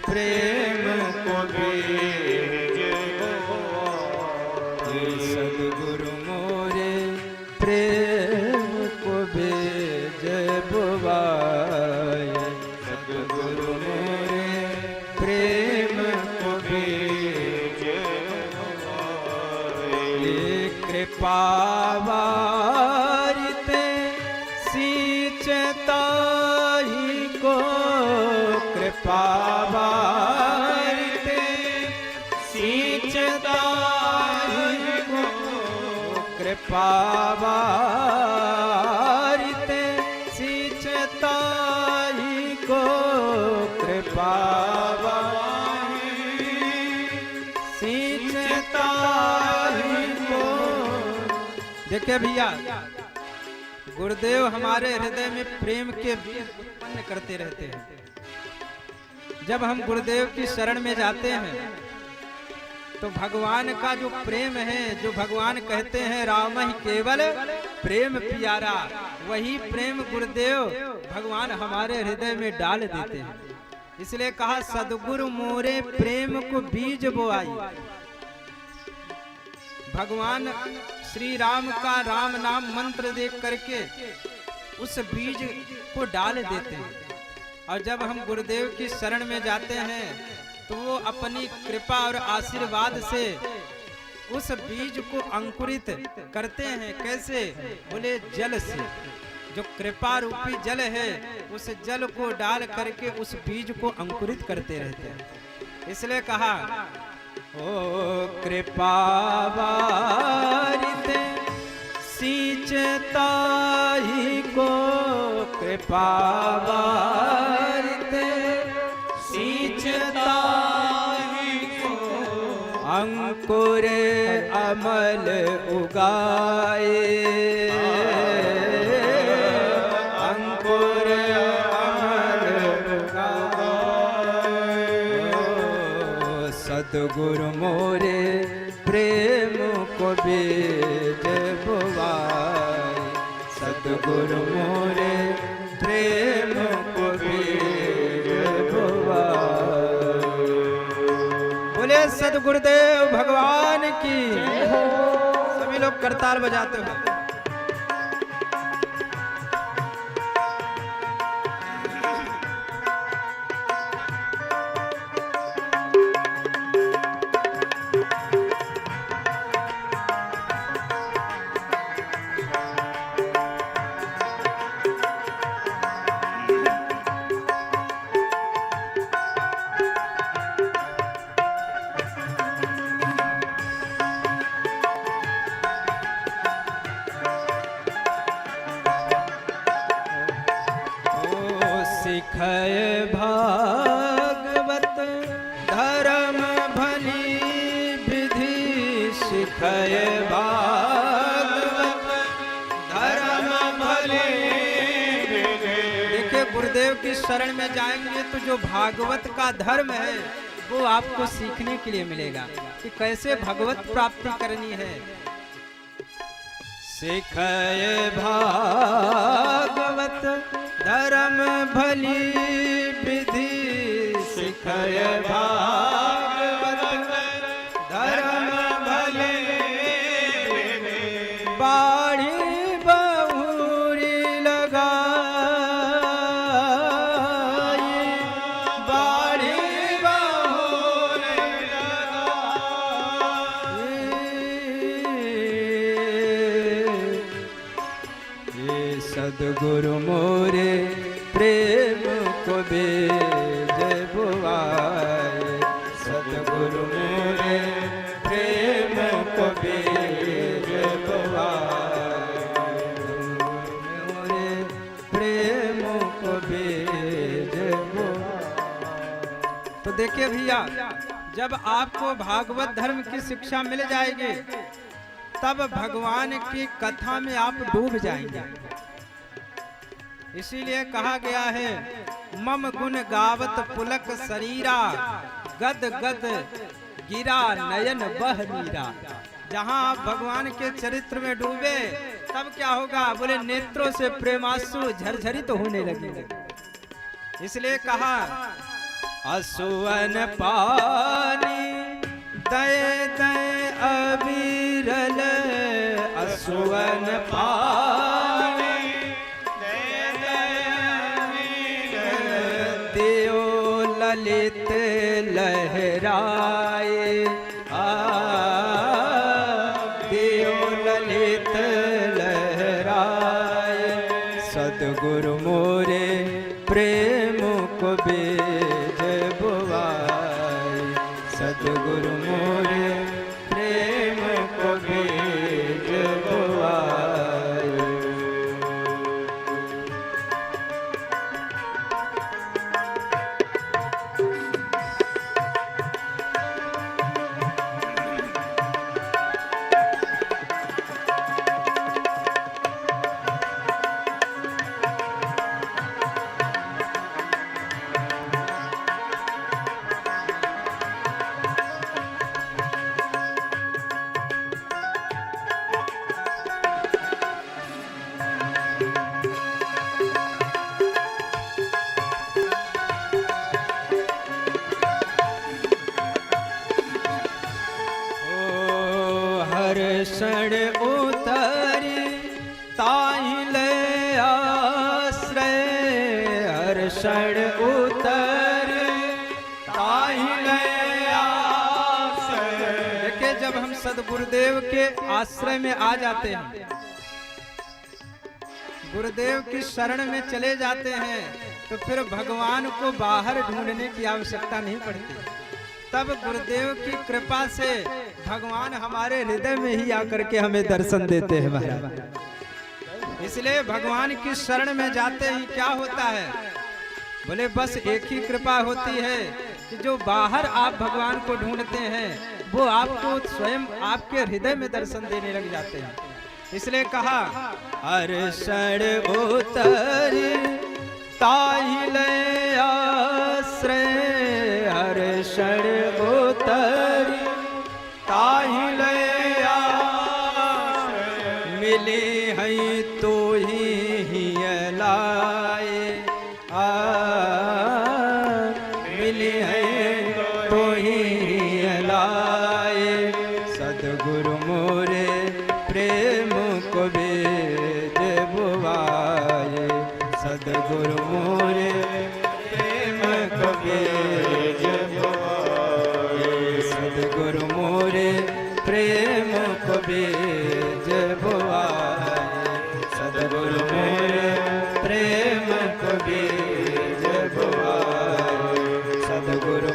प्रेम को बीज सदगुरु मोरे प्रेम को बीज बुवाए सदगुरु मोरे प्रेम को बीज बुवाए कृपा वारिते सींचताई को कृपा वारिते सींचताई को कृपा वारिते सींचताई को कृपा सींचताई को। देखिए भैया, गुरुदेव हमारे हृदय में प्रेम के बीज उत्पन्न करते रहते हैं। जब हम गुरुदेव की शरण में जाते हैं तो भगवान का जो प्रेम है, जो भगवान कहते हैं राम ही केवल प्रेम प्यारा, वही प्रेम गुरुदेव भगवान हमारे हृदय में डाल देते हैं। इसलिए कहा सदगुरु मोरे प्रेम को बीज बोआई। भगवान श्री राम का राम नाम मंत्र देख करके उस बीज को डाल देते हैं। और जब हम गुरुदेव की शरण में जाते हैं तो वो अपनी कृपा और आशीर्वाद से उस बीज को अंकुरित करते हैं। कैसे? बोले जल से। जो कृपा रूपी जल है उस जल को डाल करके उस बीज को अंकुरित करते रहते हैं। इसलिए कहा ओ कृपा वारिते सींचताई को कृपा वारिते सींचताई को अंकुर अमल उगाए अंकुर अमल उगाए सदगुरु मोरे प्रेम को बीज बुवाए सदगुरु मोरे प्रेम को बीज बुवाए। बोले सदगुरुदेव भगवान की। सभी लोग करताल बजाते हो। सिखय भागवत धर्म भली विधि सिखय भागवत धर्म भली विधि। देखिए गुरुदेव की शरण में जाएंगे तो जो भागवत का धर्म है वो आपको सीखने के लिए मिलेगा कि कैसे भगवत प्राप्ति करनी है। सिखय भागवत धर्म भली विधि सिखय भागवत धर्म भली विधि बाढ़ी बहुरी लगाई बाढ़ी बहुरी लगाई सदगुरु मोरे प्रेम को बीज बुवाए सदगुरु मोरे प्रेम को बीज बुवाए मोरे प्रेम को बीज बुवाए। तो देखिए भैया, जब आपको भागवत धर्म की शिक्षा मिल जाएगी तब भगवान की कथा में आप डूब जाएंगे। इसीलिए कहा गया है मम गुण गावत पुलक शरीरा गद गद गिरा नयन बह नीरा। जहाँ आप भगवान के चरित्र में डूबे तब क्या होगा? बोले नेत्रों से प्रेमांशु झरझरित होने लगेंगे। इसलिए कहा असुवन पानी दय दय अविरल, असुवन पानी दय दय अविरल, देव ललित लहराए, देव ललित लहराए, सद्गुरु मोरे प्रेम को बेज बुआए, सद्गुरु मोरे प्रेम को बेज बुआए। हर्षण उतरी ताहि ले आश्रय, हर्षण उतरी ताहि ले आश्रय। देखिए, जब हम सद्गुरुदेव के आश्रय में आ जाते हैं, गुरुदेव की शरण में चले जाते हैं, तो फिर भगवान को बाहर ढूंढने की आवश्यकता नहीं पड़ती। तब गुरुदेव की कृपा से भगवान हमारे हृदय में ही आकर के हमें दर्शन देते हैं महाराज। इसलिए भगवान की शरण में जाते ही क्या होता है, बोले बस एक ही कृपा होती है कि जो बाहर आप भगवान को ढूंढते हैं वो आपको स्वयं आपके हृदय में दर्शन देने लग जाते हैं। इसलिए कहा हर्षण उतरी ताहि ले आश्रय, हर्षण उतरी ताहि ले आश्रय, मिले हैं तो ही लाए, मिले हैं तो ही लाए, सद्गुरु मोरे प्रेम को बेज बुआए, सद्गुरु मोरे प्रेम को बेज बुआए, सद्गुरु मोरे प्रेम को बेज बुआए, सद्गुरु मोरे प्रेम को बेज बुआए, सद्गुरु